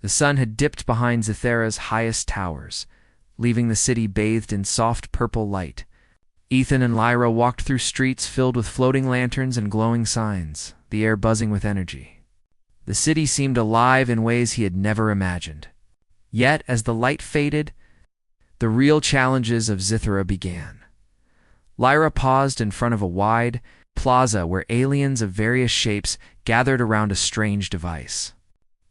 The sun had dipped behind Zithera's highest towers, leaving the city bathed in soft purple light. Ethan and Lyra walked through streets filled with floating lanterns and glowing signs, the air buzzing with energy. The city seemed alive in ways he had never imagined. Yet, as the light faded, the real challenges of Zithera began. Lyra paused in front of a wide plaza where aliens of various shapes gathered around a strange device.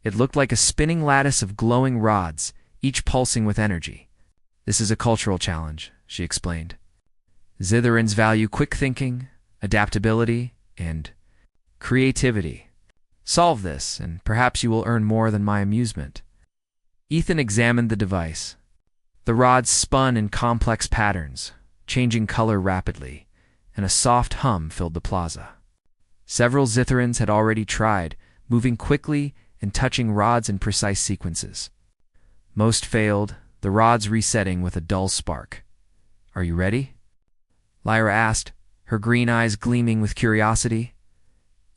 It looked like a spinning lattice of glowing rods, each pulsing with energy. "This is a cultural challenge," she explained. "Zitherans value quick thinking, adaptability, and creativity. Solve this, and perhaps you will earn more than my amusement." Ethan examined the device. The rods spun in complex patterns, changing color rapidly, and a soft hum filled the plaza. Several Zitherans had already tried, moving quickly and touching rods in precise sequences. Most failed, the rods resetting with a dull spark. "Are you ready?" Lyra asked, her green eyes gleaming with curiosity.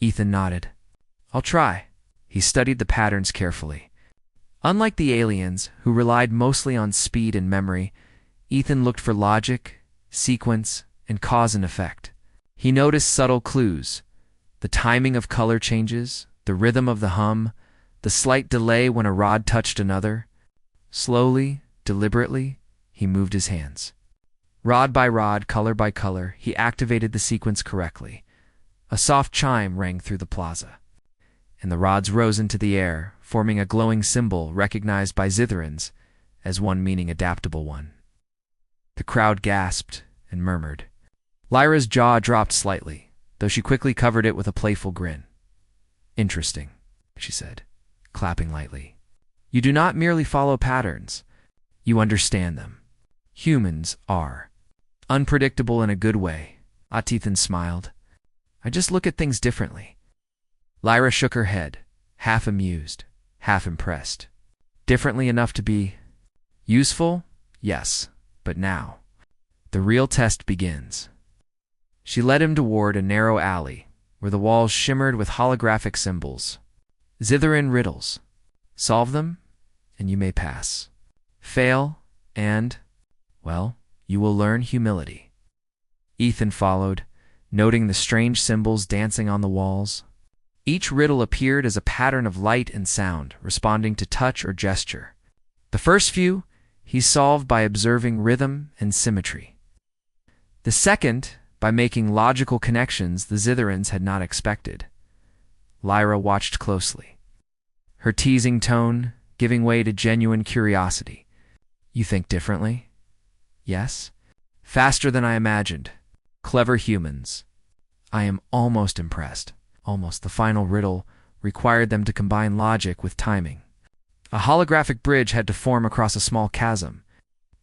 Ethan nodded. "I'll try." He studied the patterns carefully. Unlike the aliens, who relied mostly on speed and memory, Ethan looked for logic, sequence, and cause and effect. He noticed subtle clues: the timing of color changes, the rhythm of the hum, the slight delay when a rod touched another. Slowly, deliberately, he moved his hands. Rod by rod, color by color, he activated the sequence correctly. A soft chime rang through the plaza, and the rods rose into the air, forming a glowing symbol recognized by Zitherans as one meaning adaptable one. The crowd gasped and murmured. Lyra's jaw dropped slightly, though she quickly covered it with a playful grin. "Interesting," she said, clapping lightly. "You do not merely follow patterns. You understand them. Humans are unpredictable in a good way." Ethan smiled. "I just look at things differently." Lyra shook her head, half amused, half impressed. "Differently enough to be useful? Yes, but now the real test begins." She led him toward a narrow alley, where the walls shimmered with holographic symbols. "Zitheran riddles. Solve them, and you may pass. Fail, and, well, you will learn humility." Ethan followed, noting the strange symbols dancing on the walls. Each riddle appeared as a pattern of light and sound, responding to touch or gesture. The first few he solved by observing rhythm and symmetry. The second, by making logical connections the Zitherans had not expected. Lyra watched closely, her teasing tone giving way to genuine curiosity. "You think differently?" "Yes. Faster than I imagined. Clever humans. I am almost impressed." Almost. The final riddle required them to combine logic with timing. A holographic bridge had to form across a small chasm,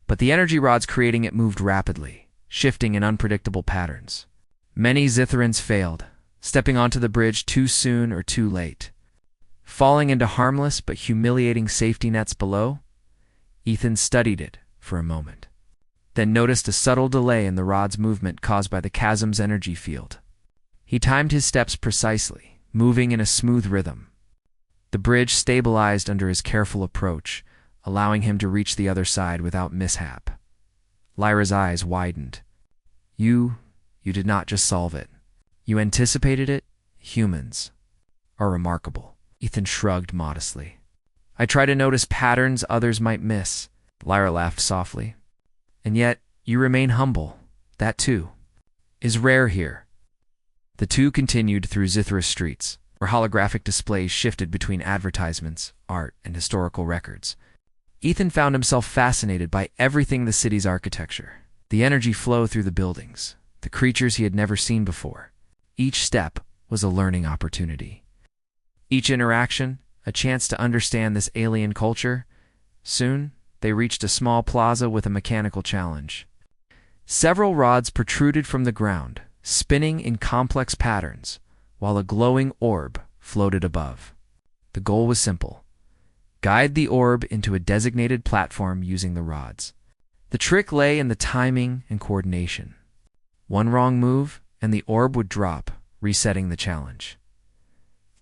but the energy rods creating it moved rapidly, shifting in unpredictable patterns. Many Zitherans failed, stepping onto the bridge too soon or too late. Falling into harmless but humiliating safety nets below, Ethan studied it for a moment, then noticed a subtle delay in the rod's movement caused by the chasm's energy field. He timed his steps precisely, moving in a smooth rhythm. The bridge stabilized under his careful approach, allowing him to reach the other side without mishap. Lyra's eyes widened. You did not just solve it. You anticipated it. Humans are remarkable." Ethan shrugged modestly. "I try to notice patterns others might miss." Lyra laughed softly. "And yet, you remain humble. That, too, is rare here." The two continued through Zithra streets, where holographic displays shifted between advertisements, art, and historical records. Ethan found himself fascinated by everything the city's architecture, the energy flow through the buildings, the creatures he had never seen before. Each step was a learning opportunity. Each interaction, a chance to understand this alien culture. Soon, they reached a small plaza with a mechanical challenge. Several rods protruded from the ground, spinning in complex patterns, while a glowing orb floated above. The goal was simple: guide the orb into a designated platform using the rods. The trick lay in the timing and coordination. One wrong move, and the orb would drop, resetting the challenge.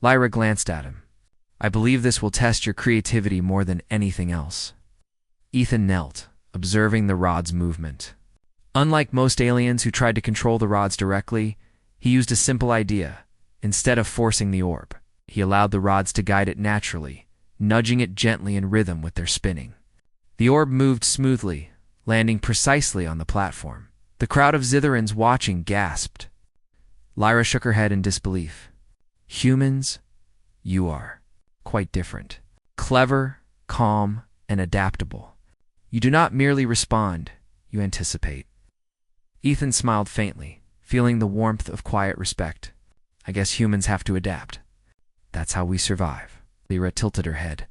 Lyra glanced at him. I believe this will test your creativity more than anything else. Ethan knelt, observing the rod's movement. Unlike most aliens who tried to control the rods directly, he used a simple idea. Instead of forcing the orb, he allowed the rods to guide it naturally, nudging it gently in rhythm with their spinning. The orb moved smoothly, landing precisely on the platform. The crowd of Zitherans watching gasped. Lyra shook her head in disbelief. Humans, you are quite different. Clever, calm, and adaptable. You do not merely respond, you anticipate. Ethan smiled faintly, feeling the warmth of quiet respect. I guess humans have to adapt. That's how we survive. Lyra tilted her head.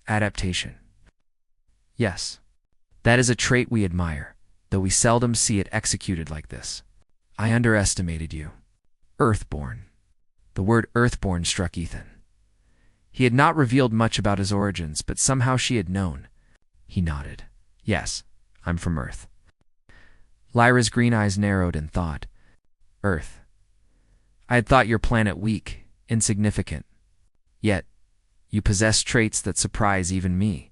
Adaptation. Yes, that is a trait we admire, though we seldom see it executed like this. I underestimated you. Earthborn. The word Earthborn struck Ethan. He had not revealed much about his origins, but somehow she had known. He nodded. Yes, I'm from Earth. Lyra's green eyes narrowed in thought. Earth. I had thought your planet weak, insignificant. Yet, you possess traits that surprise even me.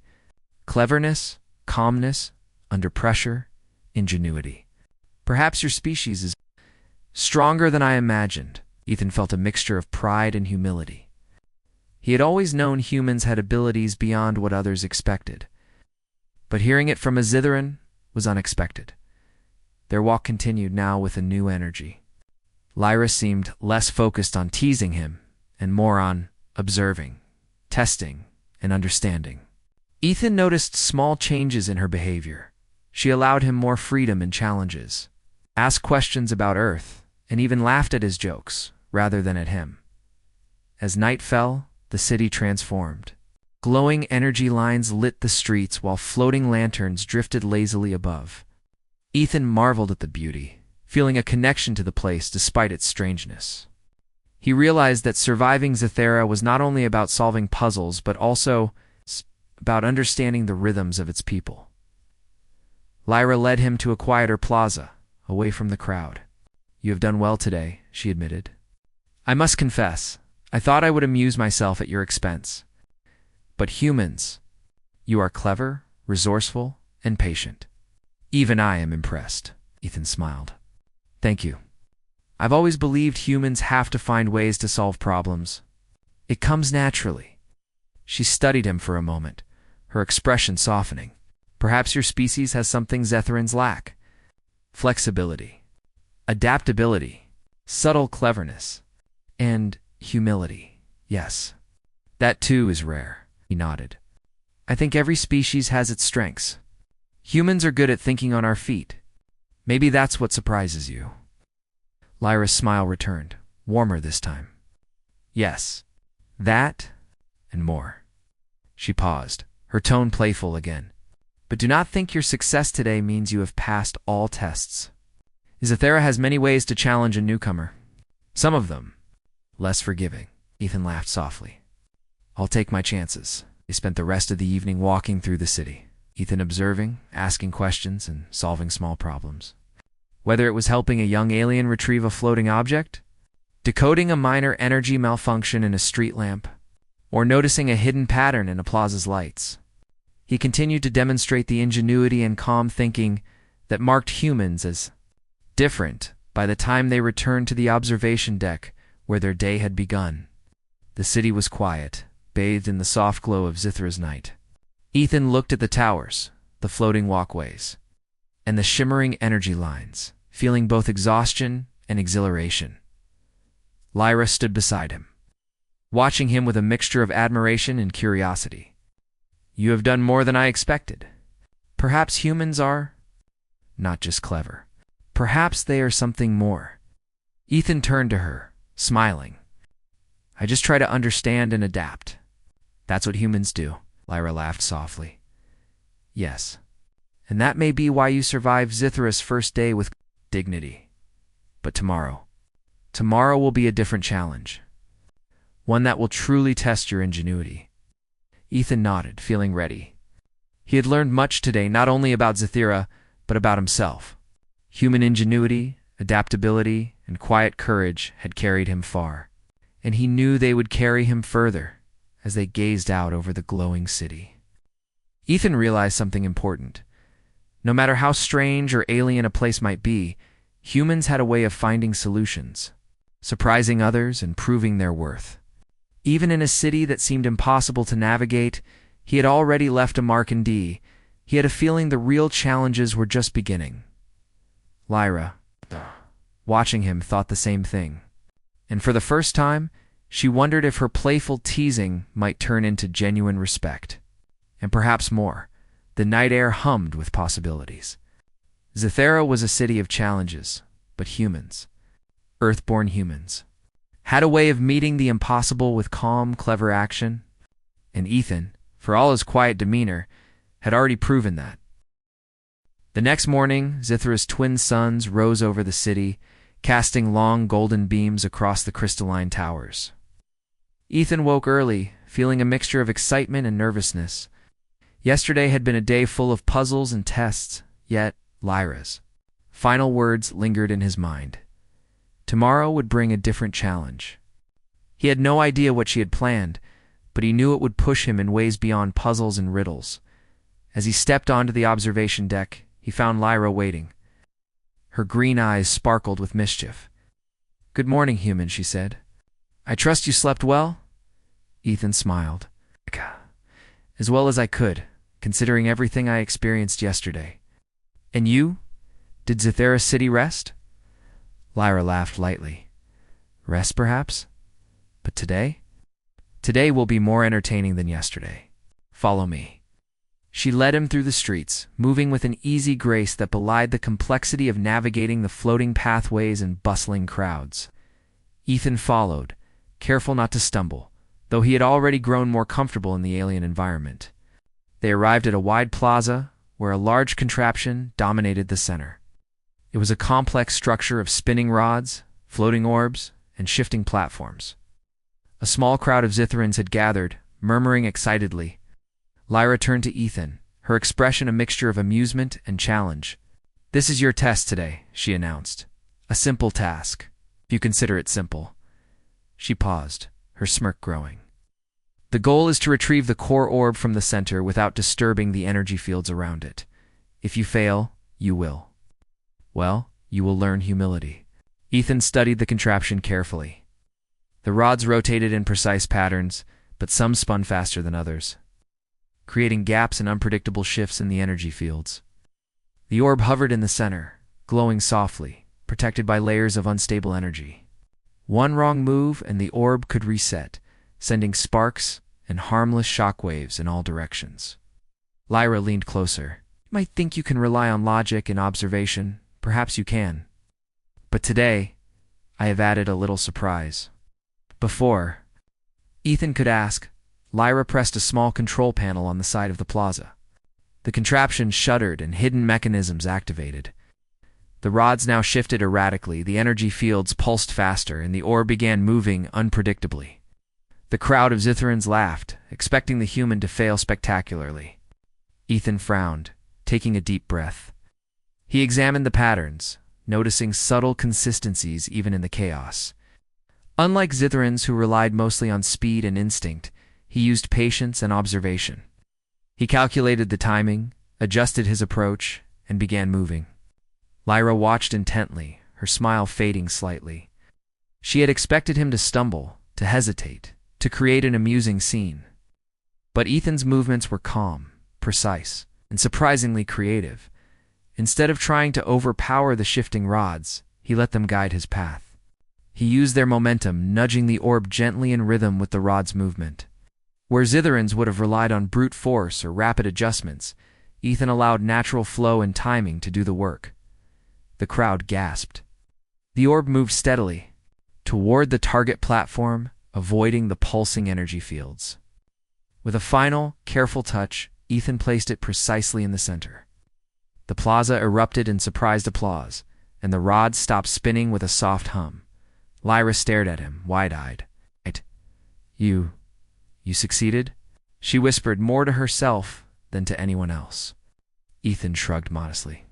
Cleverness, calmness, under pressure, ingenuity. Perhaps your species is stronger than I imagined. Ethan felt a mixture of pride and humility. He had always known humans had abilities beyond what others expected. But hearing it from a Zitheran was unexpected. Their walk continued now with a new energy. Lyra seemed less focused on teasing him and more on observing, testing, and understanding. Ethan noticed small changes in her behavior. She allowed him more freedom and challenges, asked questions about Earth, and even laughed at his jokes rather than at him. As night fell, the city transformed. Glowing energy lines lit the streets while floating lanterns drifted lazily above. Ethan marveled at the beauty, feeling a connection to the place despite its strangeness. He realized that surviving Zithera was not only about solving puzzles, but also about understanding the rhythms of its people. Lyra led him to a quieter plaza, away from the crowd. You have done well today, she admitted. I must confess, I thought I would amuse myself at your expense. But humans, you are clever, resourceful, and patient. Even I am impressed, Ethan smiled. Thank you. I've always believed humans have to find ways to solve problems. It comes naturally. She studied him for a moment, her expression softening. Perhaps your species has something Zetherans lack. Flexibility, adaptability, subtle cleverness, and humility. Yes, that too is rare, he nodded. I think every species has its strengths. Humans are good at thinking on our feet. Maybe that's what surprises you. Lyra's smile returned, warmer this time. Yes, that and more. She paused, her tone playful again. But do not think your success today means you have passed all tests. Zithera has many ways to challenge a newcomer. Some of them less forgiving. Ethan laughed softly. I'll take my chances. They spent the rest of the evening walking through the city, Ethan observing, asking questions, and solving small problems. Whether it was helping a young alien retrieve a floating object, decoding a minor energy malfunction in a street lamp, or noticing a hidden pattern in a plaza's lights, he continued to demonstrate the ingenuity and calm thinking that marked humans as different by the time they returned to the observation deck where their day had begun. The city was quiet, bathed in the soft glow of Zithra's night. Ethan looked at the towers, the floating walkways, and the shimmering energy lines, feeling both exhaustion and exhilaration. Lyra stood beside him, watching him with a mixture of admiration and curiosity. You have done more than I expected. Perhaps humans are not just clever. Perhaps they are something more. Ethan turned to her, smiling. I just try to understand and adapt. That's what humans do. Lyra laughed softly. Yes, and that may be why you survived Zithera's first day with dignity. But tomorrow will be a different challenge. One that will truly test your ingenuity. Ethan nodded, feeling ready. He had learned much today, not only about Zithera, but about himself. Human ingenuity, adaptability, and quiet courage had carried him far, and he knew they would carry him further as they gazed out over the glowing city. Ethan realized something important. No matter how strange or alien a place might be, humans had a way of finding solutions, surprising others and proving their worth. Even in a city that seemed impossible to navigate, he had already left a mark in D. He had a feeling the real challenges were just beginning. Lyra, watching him, thought the same thing. And for the first time, she wondered if her playful teasing might turn into genuine respect. And perhaps more. The night air hummed with possibilities. Zithera was a city of challenges, but humans, Earth-born humans, had a way of meeting the impossible with calm, clever action. And Ethan, for all his quiet demeanor, had already proven that. The next morning, Zithera's twin suns rose over the city, casting long golden beams across the crystalline towers. Ethan woke early, feeling a mixture of excitement and nervousness. Yesterday had been a day full of puzzles and tests, yet Lyra's final words lingered in his mind. Tomorrow would bring a different challenge. He had no idea what she had planned, but he knew it would push him in ways beyond puzzles and riddles. As he stepped onto the observation deck, he found Lyra waiting. Her green eyes sparkled with mischief. "Good morning, human," she said. "I trust you slept well?" Ethan smiled. "As well as I could, considering everything I experienced yesterday." "And you? Did Zithera City rest?" Lyra laughed lightly. "Rest, perhaps? But today? Today will be more entertaining than yesterday. Follow me." She led him through the streets, moving with an easy grace that belied the complexity of navigating the floating pathways and bustling crowds. Ethan followed, careful not to stumble, though he had already grown more comfortable in the alien environment. They arrived at a wide plaza, where a large contraption dominated the center. It was a complex structure of spinning rods, floating orbs, and shifting platforms. A small crowd of Zitherans had gathered, murmuring excitedly. Lyra turned to Ethan, her expression a mixture of amusement and challenge. "This is your test today," she announced. "A simple task, if you consider it simple." She paused, her smirk growing. "The goal is to retrieve the core orb from the center without disturbing the energy fields around it. If you fail, you will. Well, you will learn humility." Ethan studied the contraption carefully. The rods rotated in precise patterns, but some spun faster than others, creating gaps and unpredictable shifts in the energy fields. The orb hovered in the center, glowing softly, protected by layers of unstable energy. One wrong move and the orb could reset, sending sparks and harmless shockwaves in all directions. Lyra leaned closer. "You might think you can rely on logic and observation. Perhaps you can. But today, I have added a little surprise." Before Ethan could ask, Lyra pressed a small control panel on the side of the plaza. The contraption shuddered and hidden mechanisms activated. The rods now shifted erratically, the energy fields pulsed faster, and the orb began moving unpredictably. The crowd of Zitherans laughed, expecting the human to fail spectacularly. Ethan frowned, taking a deep breath. He examined the patterns, noticing subtle consistencies even in the chaos. Unlike Zitherans, who relied mostly on speed and instinct, he used patience and observation. He calculated the timing, adjusted his approach, and began moving. Lyra watched intently, her smile fading slightly. She had expected him to stumble, to hesitate, to create an amusing scene. But Ethan's movements were calm, precise, and surprisingly creative. Instead of trying to overpower the shifting rods, he let them guide his path. He used their momentum, nudging the orb gently in rhythm with the rod's movement. Where Zitherans would have relied on brute force or rapid adjustments, Ethan allowed natural flow and timing to do the work. The crowd gasped. The orb moved steadily, toward the target platform, avoiding the pulsing energy fields. With a final, careful touch, Ethan placed it precisely in the center. The plaza erupted in surprised applause, and the rods stopped spinning with a soft hum. Lyra stared at him, wide-eyed. You succeeded?" She whispered more to herself than to anyone else. Ethan shrugged modestly.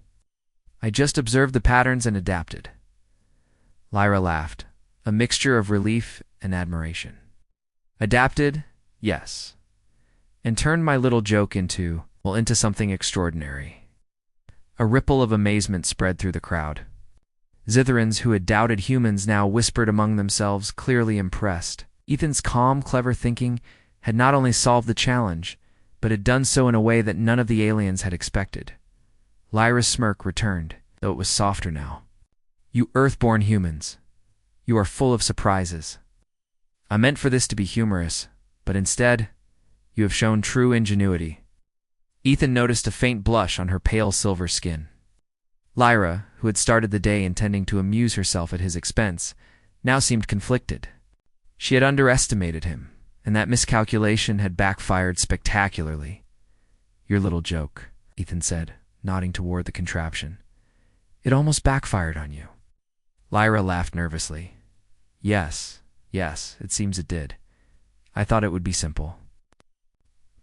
"I just observed the patterns and adapted." Lyra laughed, a mixture of relief and admiration. "Adapted Yes. And turned my little joke into something extraordinary. A ripple of amazement spread through the crowd. Zitherans who had doubted humans now whispered among themselves, clearly impressed. Ethan's calm, clever thinking had not only solved the challenge, but had done so in a way that none of the aliens had expected. Lyra's smirk returned, though it was softer now. You Earthborn humans, you are full of surprises. I meant for this to be humorous, but instead, you have shown true ingenuity. Ethan noticed a faint blush on her pale silver skin. Lyra, who had started the day intending to amuse herself at his expense, now seemed conflicted. She had underestimated him, and that miscalculation had backfired spectacularly. Your little joke, Ethan said, nodding toward the contraption. It almost backfired on you. Lyra laughed nervously. Yes, it seems it did. I thought it would be simple.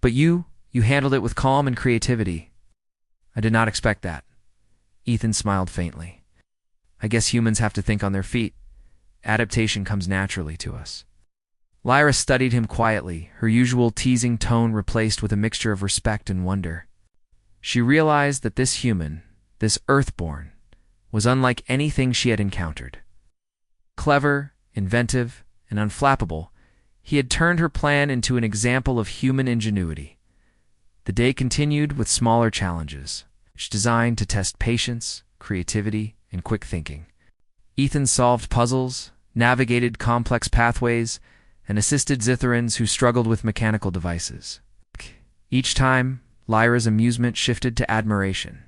But you handled it with calm and creativity. I did not expect that. Ethan smiled faintly. I guess humans have to think on their feet. Adaptation comes naturally to us. Lyra studied him quietly, her usual teasing tone replaced with a mixture of respect and wonder. She realized that this human, this Earthborn, was unlike anything she had encountered. Clever, inventive, and unflappable, he had turned her plan into an example of human ingenuity. The day continued with smaller challenges, each designed to test patience, creativity, and quick thinking. Ethan solved puzzles, navigated complex pathways, and assisted Zitherans who struggled with mechanical devices. Each time, Lyra's amusement shifted to admiration,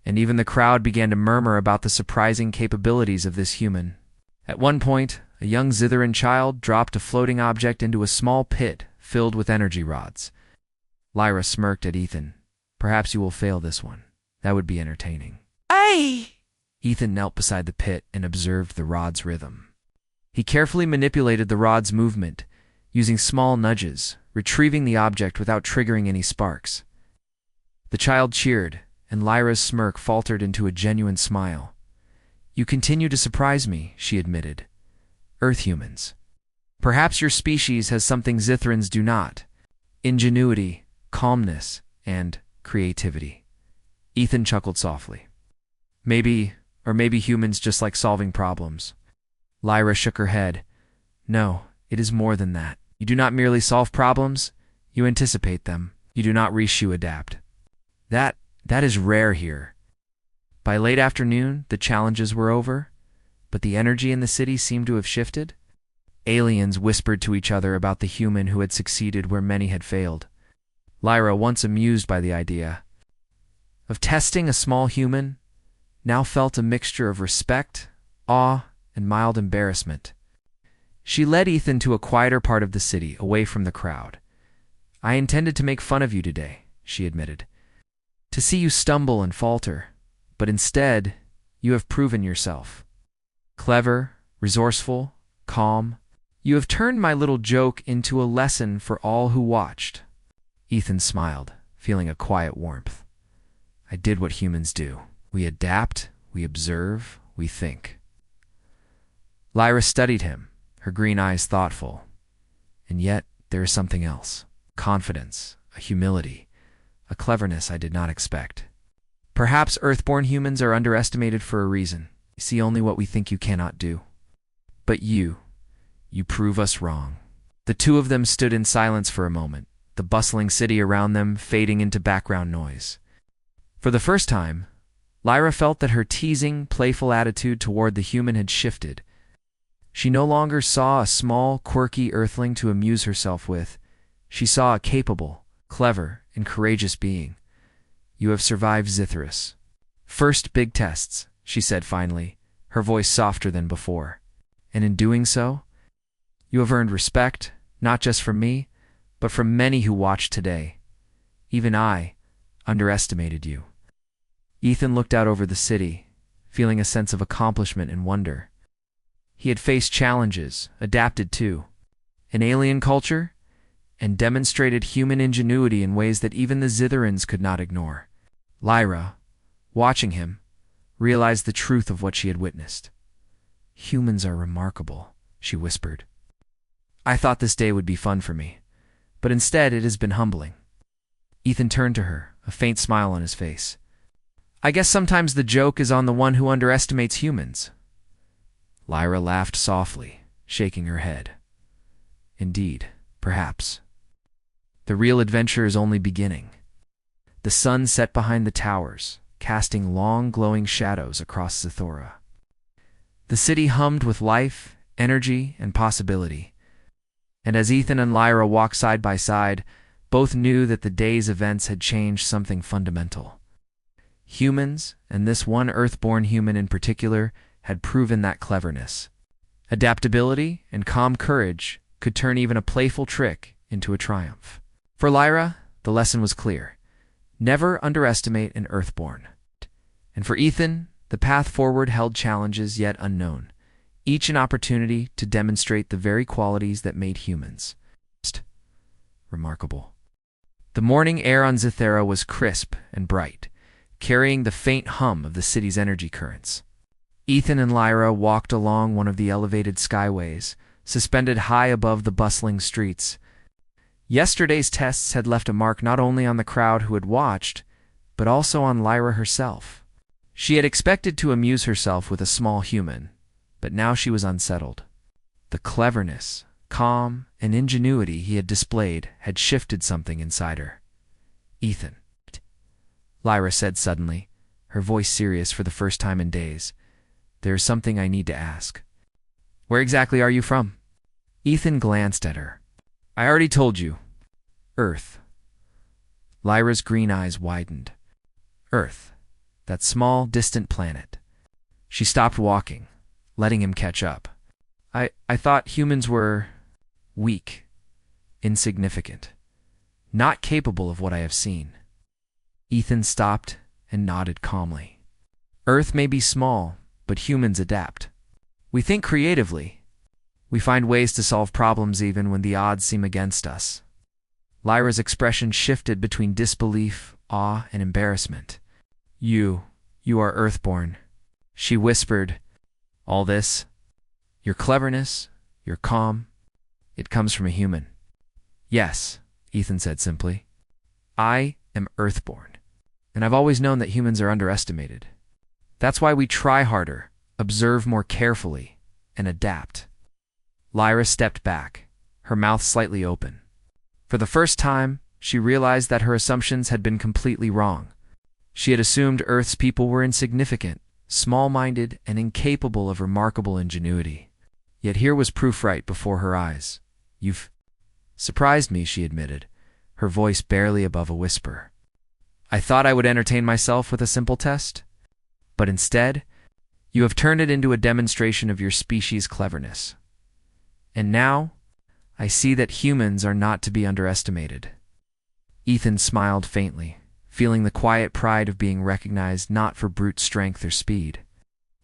and even the crowd began to murmur about the surprising capabilities of this human. At one point, a young Zitheran child dropped a floating object into a small pit filled with energy rods. Lyra smirked at Ethan. Perhaps you will fail this one. That would be entertaining. Aye! Ethan knelt beside the pit and observed the rod's rhythm. He carefully manipulated the rod's movement, using small nudges, retrieving the object without triggering any sparks. The child cheered, and Lyra's smirk faltered into a genuine smile. You continue to surprise me, she admitted. Earth humans. Perhaps your species has something Zitherans do not. Ingenuity, calmness, and creativity. Ethan chuckled softly. Maybe humans just like solving problems. Lyra shook her head. No, it is more than that. You do not merely solve problems, you anticipate them. You do not reshoe adapt. That is rare here. By late afternoon, the challenges were over, but the energy in the city seemed to have shifted. Aliens whispered to each other about the human who had succeeded where many had failed. Lyra, once amused by the idea of testing a small human, now felt a mixture of respect, awe, and mild embarrassment. She led Ethan to a quieter part of the city, away from the crowd. I intended to make fun of you today, she admitted, to see you stumble and falter, but instead, you have proven yourself. Clever, resourceful, calm. You have turned my little joke into a lesson for all who watched. Ethan smiled, feeling a quiet warmth. I did what humans do. We adapt, we observe, we think. Lyra studied him, her green eyes thoughtful. And yet, there is something else. Confidence, a humility, a cleverness I did not expect. Perhaps Earthborn humans are underestimated for a reason. You see only what we think you cannot do. But you prove us wrong. The two of them stood in silence for a moment, the bustling city around them fading into background noise. For the first time, Lyra felt that her teasing, playful attitude toward the human had shifted. She no longer saw a small, quirky earthling to amuse herself with. She saw a capable, clever, and courageous being. You have survived Zitherus. First big tests, she said finally, her voice softer than before. And in doing so, you have earned respect, not just from me, but from many who watched today. Even I underestimated you. Ethan looked out over the city, feeling a sense of accomplishment and wonder. He had faced challenges, adapted to an alien culture, and demonstrated human ingenuity in ways that even the Zitherans could not ignore. Lyra, watching him, realized the truth of what she had witnessed. Humans are remarkable, she whispered. I thought this day would be fun for me, but instead it has been humbling. Ethan turned to her, a faint smile on his face. I guess sometimes the joke is on the one who underestimates humans. Lyra laughed softly, shaking her head. Indeed, perhaps. The real adventure is only beginning. The sun set behind the towers, casting long glowing shadows across Zathora. The city hummed with life, energy, and possibility. And as Ethan and Lyra walked side by side, both knew that the day's events had changed something fundamental. Humans, and this one Earthborn human in particular, had proven that cleverness, adaptability, and calm courage could turn even a playful trick into a triumph. For Lyra, the lesson was clear. Never underestimate an Earthborn. And for Ethan, the path forward held challenges yet unknown, each an opportunity to demonstrate the very qualities that made humans remarkable. The morning air on Zathera was crisp and bright, carrying the faint hum of the city's energy currents. Ethan and Lyra walked along one of the elevated skyways, suspended high above the bustling streets. Yesterday's tests had left a mark not only on the crowd who had watched, but also on Lyra herself. She had expected to amuse herself with a small human, but now she was unsettled. The cleverness, calm, and ingenuity he had displayed had shifted something inside her. Ethan, Lyra said suddenly, her voice serious for the first time in days. There is something I need to ask. Where exactly are you from? Ethan glanced at her. I already told you. Earth. Lyra's green eyes widened. Earth. That small, distant planet. She stopped walking, letting him catch up. I thought humans were weak, insignificant, not capable of what I have seen. Ethan stopped and nodded calmly. Earth may be small, but humans adapt. We think creatively. We find ways to solve problems even when the odds seem against us. Lyra's expression shifted between disbelief, awe, and embarrassment. You are Earthborn, she whispered. All this, your cleverness, your calm, it comes from a human. Yes, Ethan said simply. I am Earthborn, and I've always known that humans are underestimated. That's why we try harder, observe more carefully, and adapt. Lyra stepped back, her mouth slightly open. For the first time, she realized that her assumptions had been completely wrong. She had assumed Earth's people were insignificant, small-minded, and incapable of remarkable ingenuity. Yet here was proof right before her eyes. You've surprised me, she admitted, her voice barely above a whisper. I thought I would entertain myself with a simple test, but instead, you have turned it into a demonstration of your species' cleverness. And now, I see that humans are not to be underestimated. Ethan smiled faintly, feeling the quiet pride of being recognized not for brute strength or speed,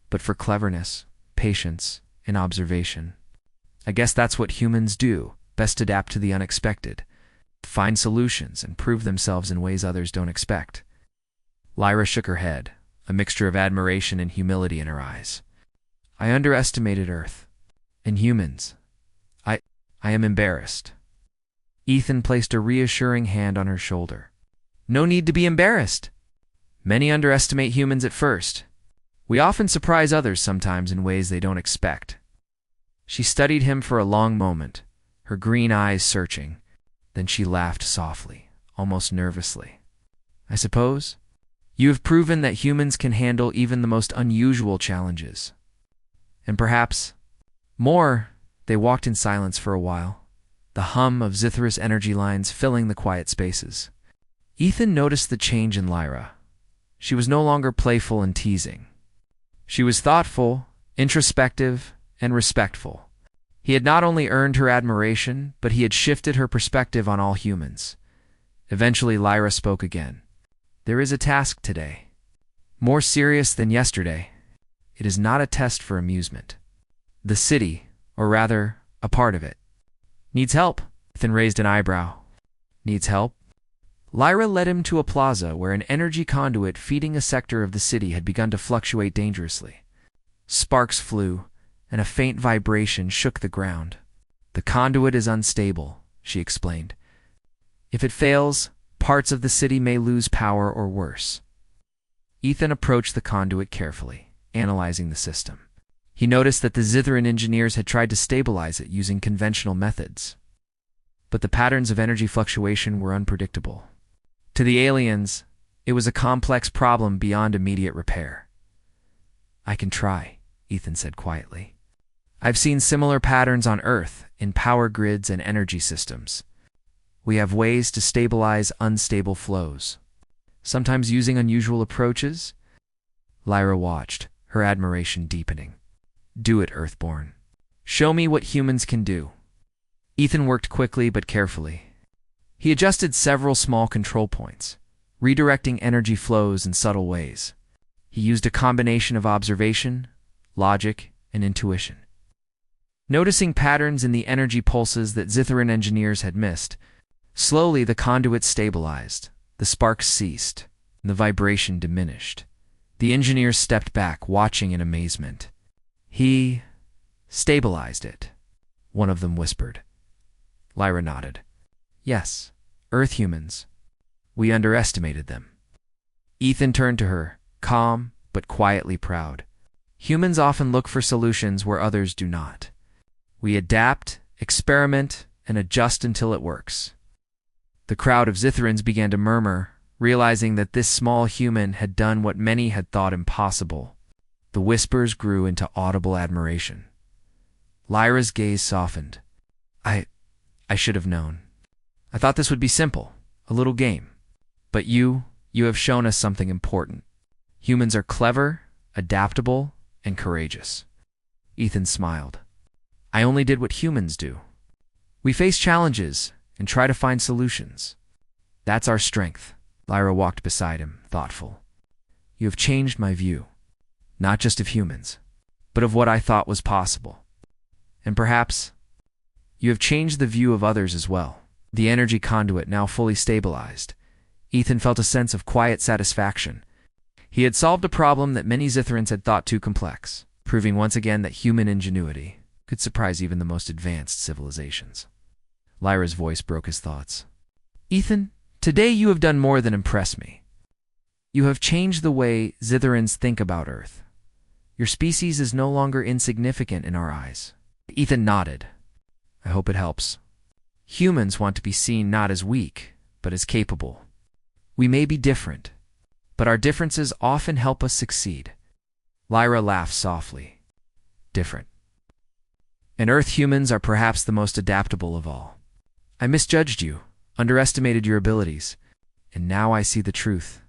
but for cleverness, patience, and observation. I guess that's what humans do, best adapt to the unexpected, find solutions, and prove themselves in ways others don't expect. Lyra shook her head, a mixture of admiration and humility in her eyes. I underestimated Earth, and humans. I am embarrassed. Ethan placed a reassuring hand on her shoulder. No need to be embarrassed. Many underestimate humans at first. We often surprise others sometimes in ways they don't expect. She studied him for a long moment, her green eyes searching. Then she laughed softly, almost nervously. I suppose you have proven that humans can handle even the most unusual challenges. And perhaps more. They walked in silence for a while, the hum of Zithra's energy lines filling the quiet spaces. Ethan noticed the change in Lyra. She was no longer playful and teasing. She was thoughtful, introspective, and respectful. He had not only earned her admiration, but he had shifted her perspective on all humans. Eventually, Lyra spoke again. There is a task today. More serious than yesterday. It is not a test for amusement. The city, or rather, a part of it, needs help. Ethan raised an eyebrow. Needs help? Lyra led him to a plaza where an energy conduit feeding a sector of the city had begun to fluctuate dangerously. Sparks flew, and a faint vibration shook the ground. The conduit is unstable, she explained, If it fails, parts of the city may lose power or worse. Ethan approached the conduit carefully, analyzing the system. He noticed that the Zithran engineers had tried to stabilize it using conventional methods. But the patterns of energy fluctuation were unpredictable. To the aliens, it was a complex problem beyond immediate repair. "I can try," Ethan said quietly. "I've seen similar patterns on Earth in power grids and energy systems. We have ways to stabilize unstable flows, sometimes using unusual approaches." Lyra watched, her admiration deepening. "Do it, Earthborn. Show me what humans can do." Ethan worked quickly but carefully. He adjusted several small control points, redirecting energy flows in subtle ways. He used a combination of observation, logic, and intuition. Noticing patterns in the energy pulses that Zithran engineers had missed, slowly the conduit stabilized, the sparks ceased, and the vibration diminished. The engineers stepped back, watching in amazement. "He stabilized it," one of them whispered. Lyra nodded. "Yes, Earth humans. We underestimated them." Ethan turned to her, calm but quietly proud. "Humans often look for solutions where others do not. We adapt, experiment, and adjust until it works." The crowd of Zithrans began to murmur, realizing that this small human had done what many had thought impossible. The whispers grew into audible admiration. Lyra's gaze softened. I should have known. I thought this would be simple, a little game. But you have shown us something important. Humans are clever, adaptable, and courageous." Ethan smiled. "I only did what humans do. We face challenges and try to find solutions. That's our strength." Lyra walked beside him, thoughtful. "You have changed my view, not just of humans, but of what I thought was possible. And perhaps you have changed the view of others as well." The energy conduit now fully stabilized, Ethan felt a sense of quiet satisfaction. He had solved a problem that many Zithrans had thought too complex, proving once again that human ingenuity could surprise even the most advanced civilizations. Lyra's voice broke his thoughts. "Ethan, today you have done more than impress me. You have changed the way Zithrans think about Earth. Your species is no longer insignificant in our eyes." Ethan nodded. "I hope it helps. Humans want to be seen not as weak, but as capable. We may be different, but our differences often help us succeed." Lyra laughed softly. "Different. And Earth humans are perhaps the most adaptable of all. I misjudged you, underestimated your abilities, and now I see the truth.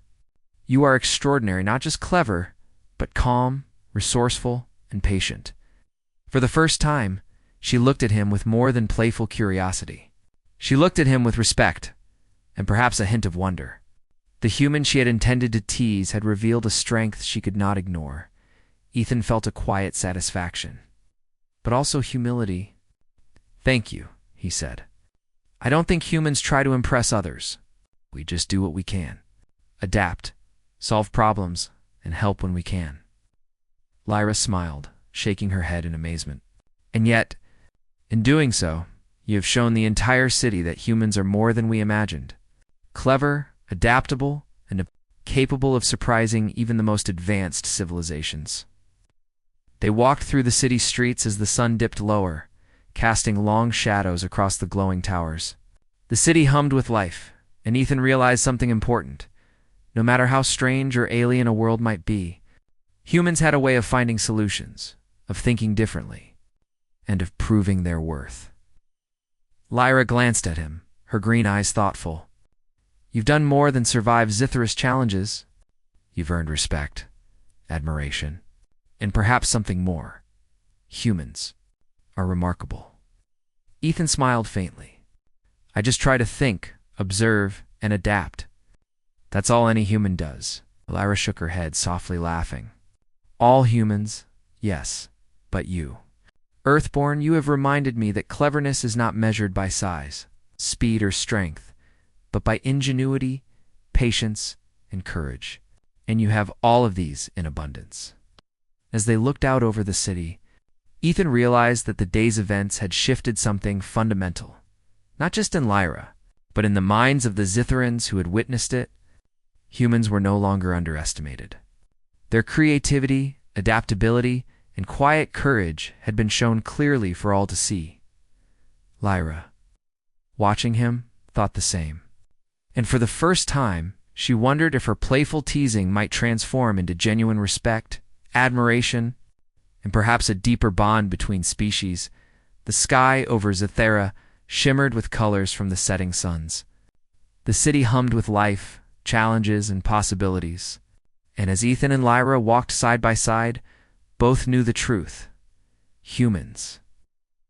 You are extraordinary, not just clever, but calm, resourceful, and patient." For the first time, she looked at him with more than playful curiosity. She looked at him with respect, and perhaps a hint of wonder. The human she had intended to tease had revealed a strength she could not ignore. Ethan felt a quiet satisfaction, but also humility. "Thank you," he said. "I don't think humans try to impress others. We just do what we can. Adapt, solve problems, and help when we can." Lyra smiled, shaking her head in amazement. "And yet, in doing so, you have shown the entire city that humans are more than we imagined. Clever, adaptable, and capable of surprising even the most advanced civilizations." They walked through the city streets as the sun dipped lower, casting long shadows across the glowing towers. The city hummed with life, and Ethan realized something important. No matter how strange or alien a world might be, humans had a way of finding solutions, of thinking differently, and of proving their worth. Lyra glanced at him, her green eyes thoughtful. "You've done more than survive Zithras challenges. You've earned respect, admiration, and perhaps something more. Humans are remarkable." Ethan smiled faintly. "I just try to think, observe, and adapt. That's all any human does." Lyra shook her head, softly laughing. "All humans, yes, but you. Earthborn, you have reminded me that cleverness is not measured by size, speed, or strength, but by ingenuity, patience, and courage. And you have all of these in abundance." As they looked out over the city, Ethan realized that the day's events had shifted something fundamental, not just in Lyra, But in the minds of the Zitherans who had witnessed it, humans were no longer underestimated. Their creativity, adaptability, and quiet courage had been shown clearly for all to see. Lyra, watching him, thought the same. And for the first time, she wondered if her playful teasing might transform into genuine respect, admiration, and perhaps a deeper bond between species. The sky over Zithera shimmered with colors from the setting suns. The city hummed with life, challenges, and possibilities. And as Ethan and Lyra walked side by side, both knew the truth. Humans,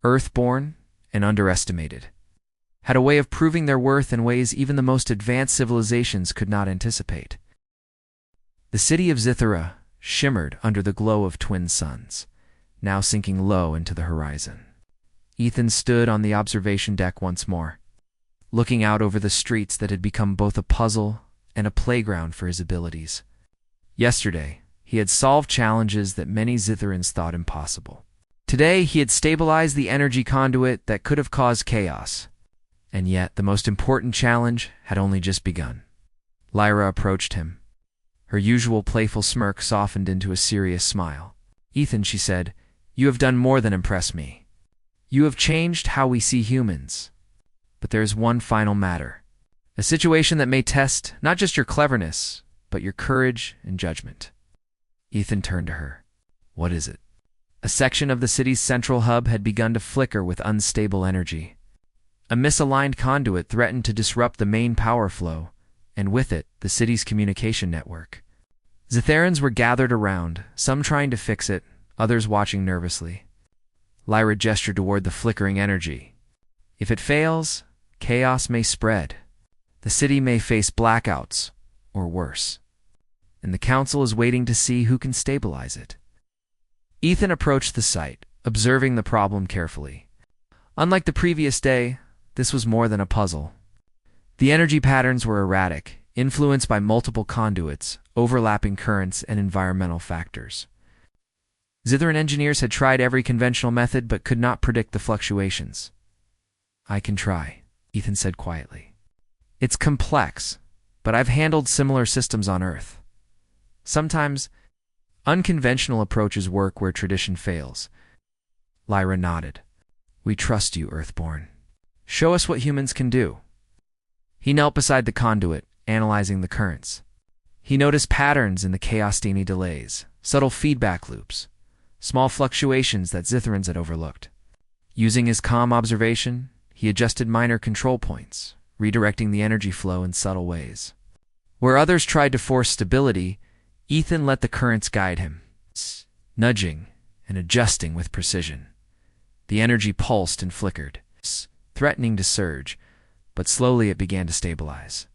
Earthborn and underestimated, had a way of proving their worth in ways even the most advanced civilizations could not anticipate. The city of Zithera shimmered under the glow of twin suns, now sinking low into the horizon. Ethan stood on the observation deck once more, looking out over the streets that had become both a puzzle and a playground for his abilities. Yesterday, he had solved challenges that many Zitherans thought impossible. Today, he had stabilized the energy conduit that could have caused chaos. And yet, the most important challenge had only just begun. Lyra approached him. Her usual playful smirk softened into a serious smile. "Ethan," she said, "you have done more than impress me. You have changed how we see humans. But there is one final matter. A situation that may test not just your cleverness, but your courage and judgment." Ethan turned to her. "What is it?" A section of the city's central hub had begun to flicker with unstable energy. A misaligned conduit threatened to disrupt the main power flow, and with it, the city's communication network. Zitherans were gathered around, some trying to fix it, others watching nervously. Lyra gestured toward the flickering energy. "If it fails, chaos may spread. The city may face blackouts, or worse. And the council is waiting to see who can stabilize it." Ethan approached the site, observing the problem carefully. Unlike the previous day, this was more than a puzzle. The energy patterns were erratic, influenced by multiple conduits, overlapping currents, and environmental factors. Zithran engineers had tried every conventional method but could not predict the fluctuations. "I can try," Ethan said quietly. "It's complex, but I've handled similar systems on Earth. Sometimes, unconventional approaches work where tradition fails." Lyra nodded. "We trust you, Earthborn. Show us what humans can do." He knelt beside the conduit, analyzing the currents. He noticed patterns in the Chaostini delays, subtle feedback loops, small fluctuations that Zitherans had overlooked. Using his calm observation, he adjusted minor control points, redirecting the energy flow in subtle ways. Where others tried to force stability, Ethan let the currents guide him, nudging and adjusting with precision. The energy pulsed and flickered, threatening to surge, but slowly it began to stabilize.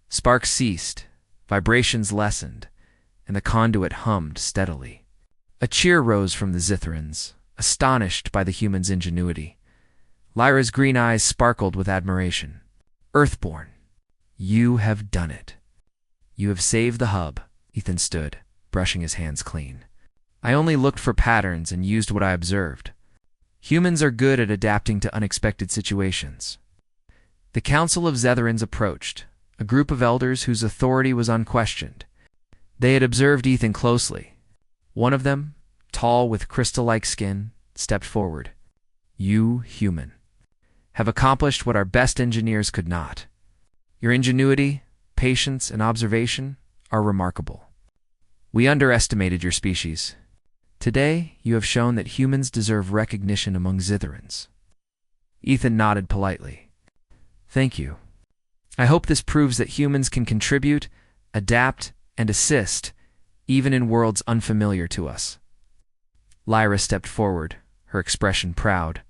Sparks ceased, vibrations lessened, and the conduit hummed steadily. A cheer rose from the Zitherans, astonished by the humans' ingenuity. Lyra's green eyes sparkled with admiration. "Earthborn, you have done it. You have saved the hub." Ethan stood, brushing his hands clean. "I only looked for patterns and used what I observed. Humans are good at adapting to unexpected situations." The Council of Zitherans approached, a group of elders whose authority was unquestioned. They had observed Ethan closely. One of them, tall with crystal-like skin, stepped forward. "You, human, have accomplished what our best engineers could not. Your ingenuity, patience, and observation are remarkable. We underestimated your species. Today, you have shown that humans deserve recognition among Zitherans." Ethan nodded politely. "Thank you. I hope this proves that humans can contribute, adapt, and assist, even in worlds unfamiliar to us." Lyra stepped forward, her expression proud.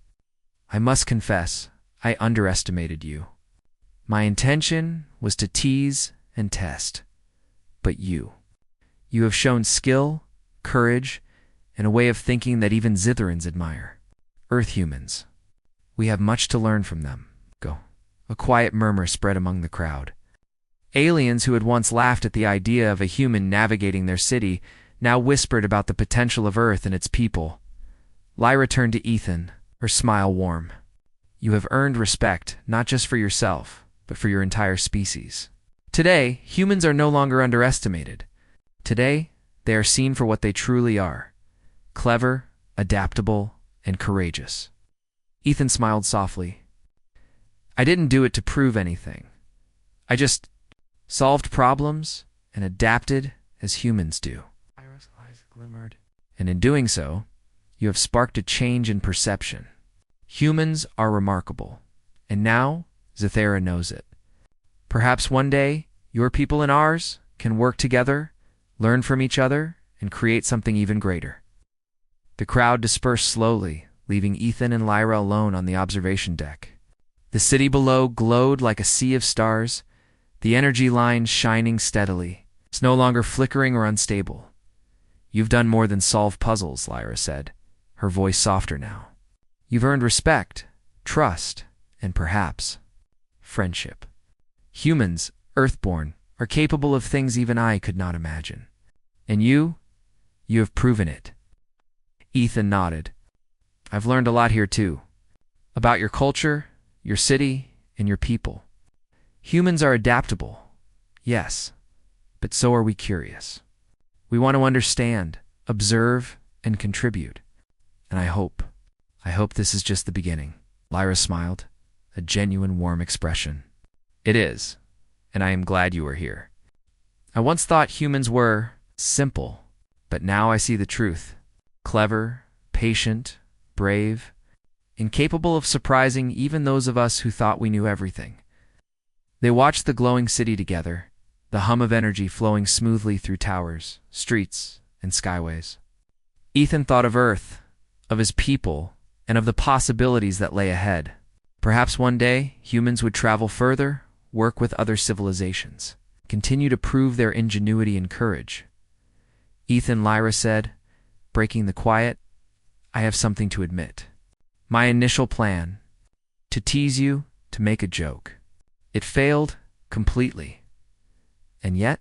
"I must confess, I underestimated you. My intention was to tease and test. But you have shown skill, courage, and a way of thinking that even Zitherans admire. Earth humans. We have much to learn from them." Go. A quiet murmur spread among the crowd. Aliens who had once laughed at the idea of a human navigating their city now whispered about the potential of Earth and its people. Lyra turned to Ethan, her smile warm. "You have earned respect, not just for yourself, but for your entire species. Today, humans are no longer underestimated. Today, they are seen for what they truly are: clever, adaptable, and courageous. Ethan smiled softly. I didn't do it to prove anything. I just solved problems and adapted as humans do. Iris' eyes glimmered. And in doing so, you have sparked a change in perception. Humans are remarkable, and now Zathera knows it. Perhaps one day, your people and ours can work together, learn from each other, and create something even greater. The crowd dispersed slowly, leaving Ethan and Lyra alone on the observation deck. The city below glowed like a sea of stars, the energy lines shining steadily. It's no longer flickering or unstable. You've done more than solve puzzles, Lyra said, her voice softer now. You've earned respect, trust, and perhaps friendship. Humans, Earthborn, are capable of things even I could not imagine. And you have proven it. Ethan nodded. I've learned a lot here too. About your culture, your city, and your people. Humans are adaptable, yes, but so are we curious. We want to understand, observe, and contribute. And I hope this is just the beginning. Lyra smiled, a genuine warm expression. It is, and I am glad you are here. I once thought humans were simple, but now I see the truth. Clever, patient, brave, incapable of surprising even those of us who thought we knew everything. They watched the glowing city together, the hum of energy flowing smoothly through towers, streets, and skyways. Ethan thought of Earth, of his people, and of the possibilities that lay ahead. Perhaps one day, humans would travel further, work with other civilizations, continue to prove their ingenuity and courage. Ethan, Lyra said, breaking the quiet, I have something to admit. My initial plan, to tease you, to make a joke. It failed completely. And yet,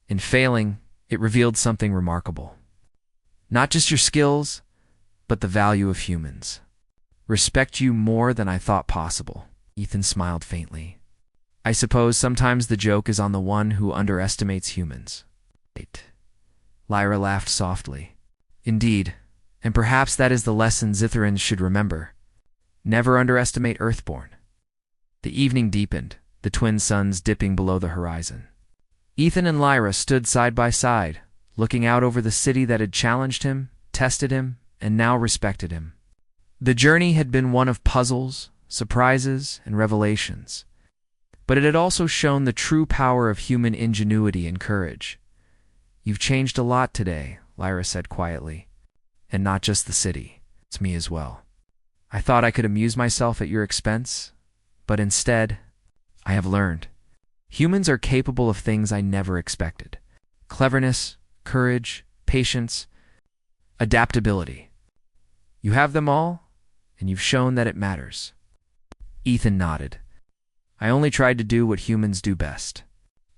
in failing, it revealed something remarkable. Not just your skills, but the value of humans. Respect you more than I thought possible. Ethan smiled faintly. I suppose sometimes the joke is on the one who underestimates humans. Lyra laughed softly. Indeed, and perhaps that is the lesson Zitherans should remember. Never underestimate Earthborn. The evening deepened, the twin suns dipping below the horizon. Ethan and Lyra stood side by side, looking out over the city that had challenged him, tested him, and now respected him. The journey had been one of puzzles, surprises, and revelations. But it had also shown the true power of human ingenuity and courage. You've changed a lot today, Lyra said quietly. And not just the city, it's me as well. I thought I could amuse myself at your expense, but instead, I have learned. Humans are capable of things I never expected. Cleverness, courage, patience, adaptability. You have them all, and you've shown that it matters. Ethan nodded. I only tried to do what humans do best.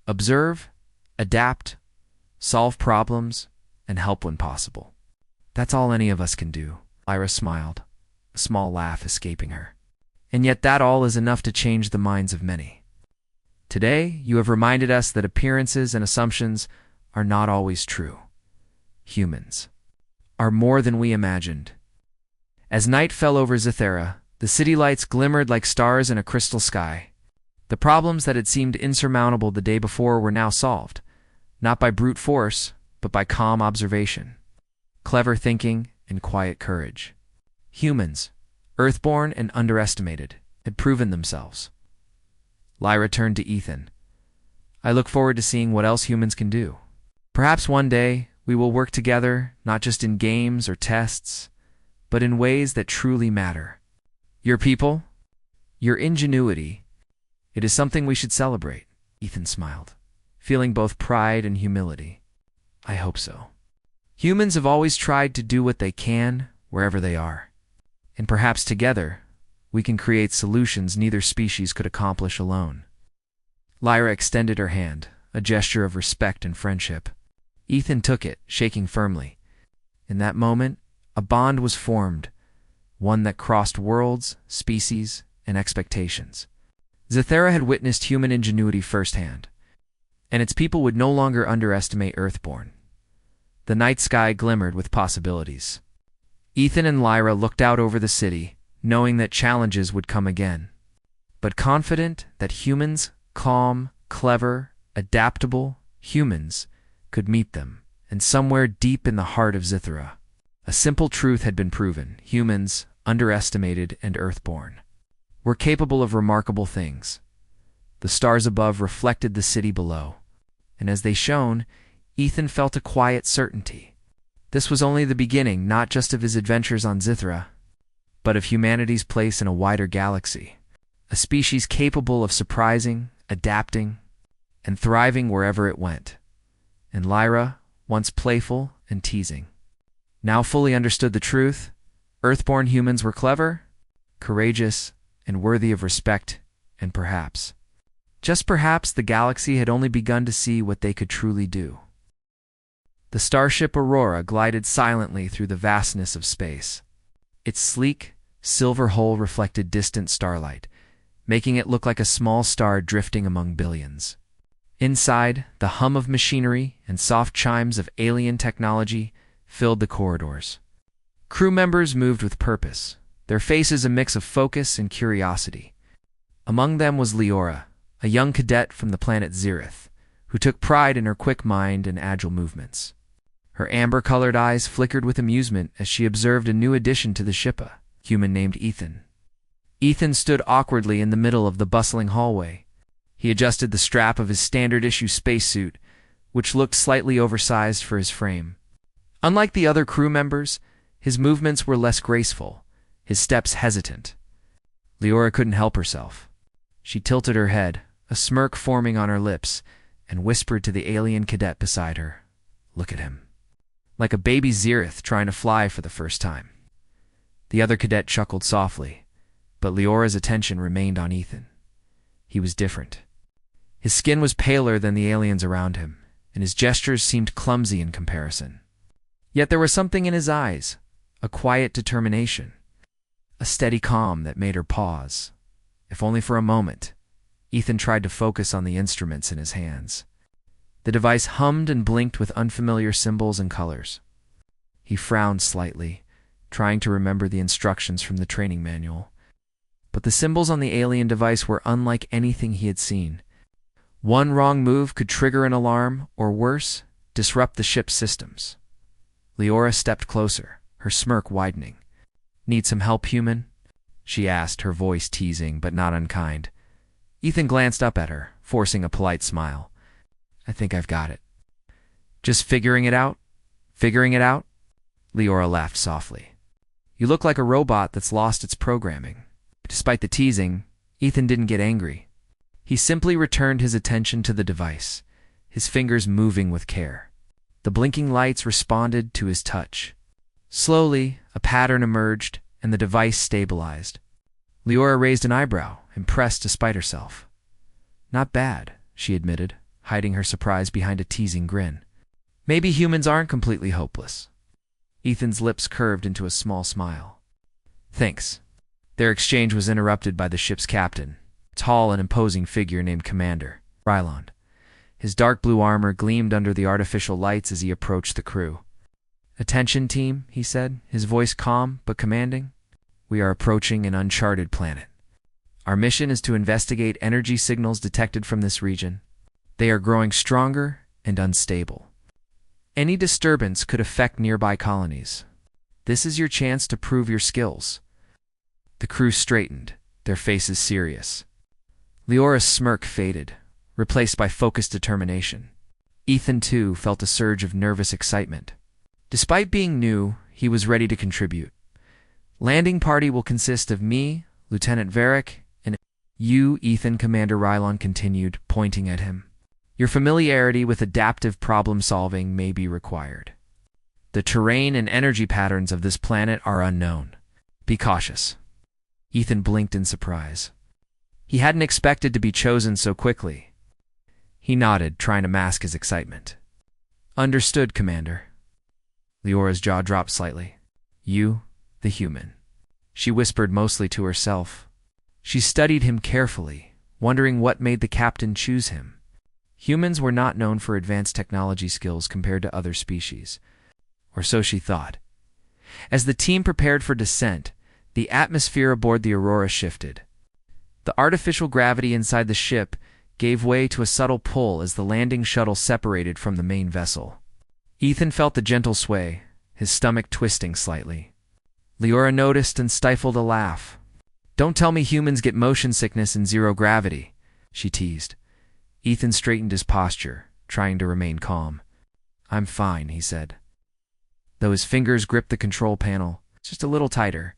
Observe, adapt, solve problems, and help when possible. That's all any of us can do. Lyra smiled, a small laugh escaping her. And yet that all is enough to change the minds of many. Today, you have reminded us that appearances and assumptions are not always true. Humans are more than we imagined. As night fell over Zathera, the city lights glimmered like stars in a crystal sky. The problems that had seemed insurmountable the day before were now solved, not by brute force, but by calm observation, clever thinking, and quiet courage. Humans, Earthborn and underestimated, had proven themselves. Lyra turned to Ethan. I look forward to seeing what else humans can do. Perhaps one day we will work together, not just in games or tests, but in ways that truly matter. Your people, your ingenuity, it is something we should celebrate, Ethan smiled, feeling both pride and humility. I hope so. Humans have always tried to do what they can, wherever they are. And perhaps together, we can create solutions neither species could accomplish alone. Lyra extended her hand, a gesture of respect and friendship. Ethan took it, shaking firmly. In that moment, a bond was formed, one that crossed worlds, species, and expectations. Zithera had witnessed human ingenuity firsthand, and its people would no longer underestimate Earthborn. The night sky glimmered with possibilities. Ethan and Lyra looked out over the city, knowing that challenges would come again, but confident that humans, calm, clever, adaptable humans, could meet them. And somewhere deep in the heart of Zithera, a simple truth had been proven: humans, underestimated and Earthborn, were capable of remarkable things. The stars above reflected the city below, and as they shone, Ethan felt a quiet certainty. This was only the beginning, not just of his adventures on Zithera, but of humanity's place in a wider galaxy, a species capable of surprising, adapting, and thriving wherever it went. And Lyra, once playful and teasing, now fully understood the truth: Earthborn humans were clever, courageous, and worthy of respect, and perhaps, just perhaps, the galaxy had only begun to see what they could truly do. The starship Aurora glided silently through the vastness of space. Its sleek, silver hull reflected distant starlight, making it look like a small star drifting among billions. Inside, the hum of machinery and soft chimes of alien technology filled the corridors. Crew members moved with purpose, their faces a mix of focus and curiosity. Among them was Leora, a young cadet from the planet Zerith, who took pride in her quick mind and agile movements. Her amber-colored eyes flickered with amusement as she observed a new addition to the ship, a human named Ethan. Ethan stood awkwardly in the middle of the bustling hallway. He adjusted the strap of his standard-issue spacesuit, which looked slightly oversized for his frame. Unlike the other crew members, his movements were less graceful, his steps hesitant. Leora couldn't help herself. She tilted her head, a smirk forming on her lips, and whispered to the alien cadet beside her, "Look at him." Like a baby Zerith trying to fly for the first time. The other cadet chuckled softly, but Leora's attention remained on Ethan. He was different. His skin was paler than the aliens around him, and his gestures seemed clumsy in comparison. Yet there was something in his eyes, a quiet determination, a steady calm that made her pause. If only for a moment, Ethan tried to focus on the instruments in his hands. The device hummed and blinked with unfamiliar symbols and colors. He frowned slightly, trying to remember the instructions from the training manual. But the symbols on the alien device were unlike anything he had seen. One wrong move could trigger an alarm, or worse, disrupt the ship's systems. Leora stepped closer, her smirk widening. "Need some help, human?" she asked, her voice teasing but not unkind. Ethan glanced up at her, forcing a polite smile. "I think I've got it." "Just figuring it out? Figuring it out?" Leora laughed softly. "You look like a robot that's lost its programming." Despite the teasing, Ethan didn't get angry. He simply returned his attention to the device, his fingers moving with care. The blinking lights responded to his touch. Slowly, a pattern emerged, and the device stabilized. Leora raised an eyebrow, impressed despite herself. "Not bad," she admitted, hiding her surprise behind a teasing grin. "Maybe humans aren't completely hopeless." Ethan's lips curved into a small smile. "Thanks." Their exchange was interrupted by the ship's captain, a tall and imposing figure named Commander Ryland. His dark blue armor gleamed under the artificial lights as he approached the crew. "Attention, team," he said, his voice calm but commanding. "We are approaching an uncharted planet. Our mission is to investigate energy signals detected from this region. They are growing stronger and unstable. Any disturbance could affect nearby colonies. This is your chance to prove your skills." The crew straightened, their faces serious. Leora's smirk faded, replaced by focused determination. Ethan, too, felt a surge of nervous excitement. Despite being new, he was ready to contribute. "Landing party will consist of me, Lieutenant Varric, and you, Ethan," Commander Ryland continued, pointing at him. "Your familiarity with adaptive problem-solving may be required. The terrain and energy patterns of this planet are unknown. Be cautious." Ethan blinked in surprise. He hadn't expected to be chosen so quickly. He nodded, trying to mask his excitement. "Understood, Commander." Leora's jaw dropped slightly. "You, the human," she whispered mostly to herself. She studied him carefully, wondering what made the captain choose him. Humans were not known for advanced technology skills compared to other species, or so she thought. As the team prepared for descent, the atmosphere aboard the Aurora shifted. The artificial gravity inside the ship gave way to a subtle pull as the landing shuttle separated from the main vessel. Ethan felt the gentle sway, his stomach twisting slightly. Leora noticed and stifled a laugh. "Don't tell me humans get motion sickness in zero gravity," she teased. Ethan straightened his posture, trying to remain calm. "I'm fine," he said. Though his fingers gripped the control panel, just a little tighter,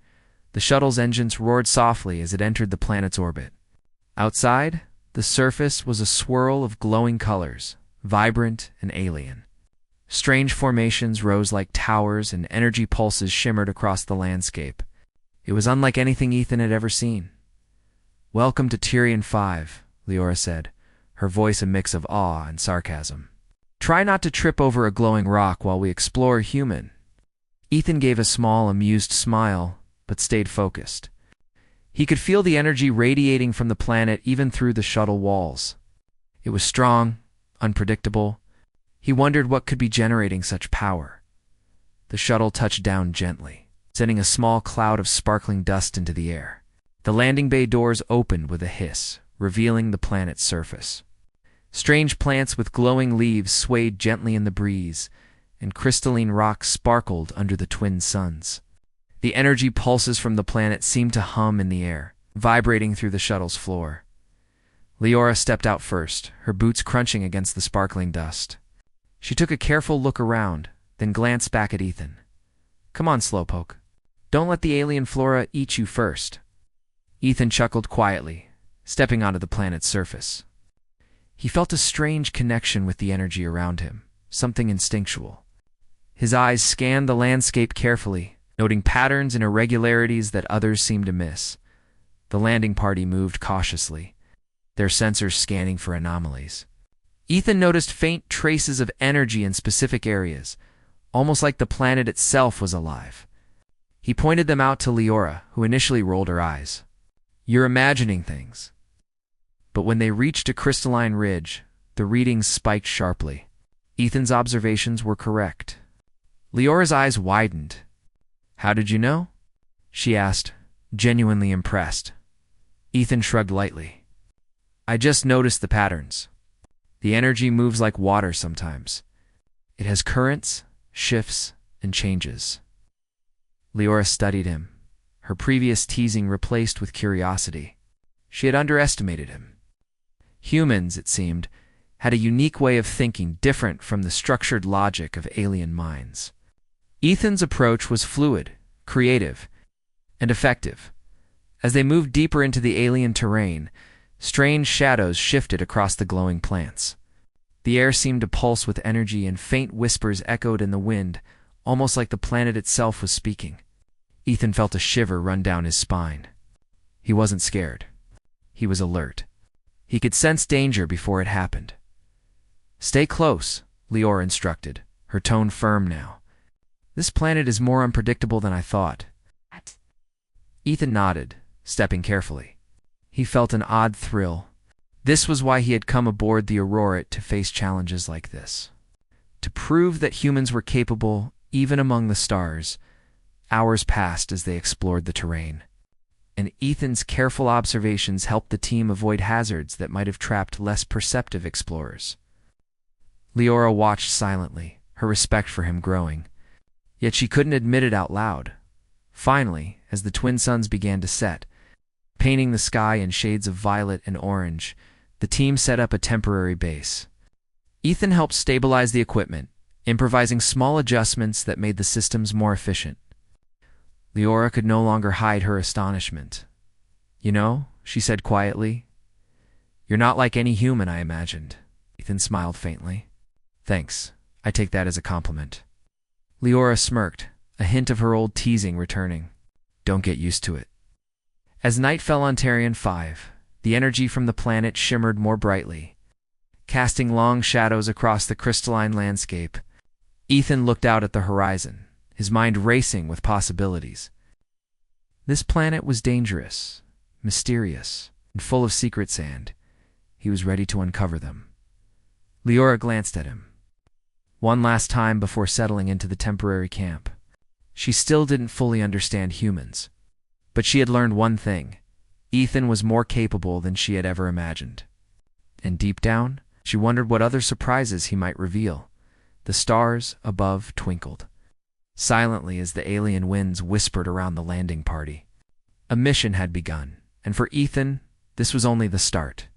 the shuttle's engines roared softly as it entered the planet's orbit. Outside, the surface was a swirl of glowing colors, vibrant and alien. Strange formations rose like towers and energy pulses shimmered across the landscape. It was unlike anything Ethan had ever seen. "Welcome to Tyrian 5, Leora said, her voice a mix of awe and sarcasm. "Try not to trip over a glowing rock while we explore human." Ethan gave a small, amused smile, but stayed focused. He could feel the energy radiating from the planet even through the shuttle walls. It was strong, unpredictable. He wondered what could be generating such power. The shuttle touched down gently, sending a small cloud of sparkling dust into the air. The landing bay doors opened with a hiss, revealing the planet's surface. Strange plants with glowing leaves swayed gently in the breeze, and crystalline rocks sparkled under the twin suns. The energy pulses from the planet seemed to hum in the air, vibrating through the shuttle's floor. Leora stepped out first, her boots crunching against the sparkling dust. She took a careful look around, then glanced back at Ethan. "Come on, Slowpoke. Don't let the alien flora eat you first." Ethan chuckled quietly, stepping onto the planet's surface. He felt a strange connection with the energy around him, something instinctual. His eyes scanned the landscape carefully, noting patterns and irregularities that others seemed to miss. The landing party moved cautiously, their sensors scanning for anomalies. Ethan noticed faint traces of energy in specific areas, almost like the planet itself was alive. He pointed them out to Leora, who initially rolled her eyes. "You're imagining things." But when they reached a crystalline ridge, the readings spiked sharply. Ethan's observations were correct. Leora's eyes widened. "How did you know?" she asked, genuinely impressed. Ethan shrugged lightly. "I just noticed the patterns. The energy moves like water sometimes. It has currents, shifts, and changes." Leora studied him, her previous teasing replaced with curiosity. She had underestimated him. Humans, it seemed, had a unique way of thinking different from the structured logic of alien minds. Ethan's approach was fluid, creative, and effective. As they moved deeper into the alien terrain, strange shadows shifted across the glowing plants. The air seemed to pulse with energy and faint whispers echoed in the wind, almost like the planet itself was speaking. Ethan felt a shiver run down his spine. He wasn't scared. He was alert. He could sense danger before it happened. "Stay close," Leora instructed, her tone firm now. "This planet is more unpredictable than I thought." Ethan nodded, stepping carefully. He felt an odd thrill. This was why he had come aboard the Aurora to face challenges like this. To prove that humans were capable, even among the stars. Hours passed as they explored the terrain, and Ethan's careful observations helped the team avoid hazards that might have trapped less perceptive explorers. Leora watched silently, her respect for him growing. Yet she couldn't admit it out loud. Finally, as the twin suns began to set, painting the sky in shades of violet and orange, the team set up a temporary base. Ethan helped stabilize the equipment, improvising small adjustments that made the systems more efficient. Leora could no longer hide her astonishment. "You know," she said quietly, "you're not like any human I imagined." Ethan smiled faintly. "Thanks. I take that as a compliment." Leora smirked, a hint of her old teasing returning. "Don't get used to it." As night fell on Tyrian 5, the energy from the planet shimmered more brightly, casting long shadows across the crystalline landscape. Ethan looked out at the horizon, his mind racing with possibilities. This planet was dangerous, mysterious, and full of secrets, and he was ready to uncover them. Leora glanced at him one last time before settling into the temporary camp. She still didn't fully understand humans, but she had learned one thing: Ethan was more capable than she had ever imagined. And deep down, she wondered what other surprises he might reveal. The stars above twinkled silently as the alien winds whispered around the landing party. A mission had begun, and for Ethan, this was only the start.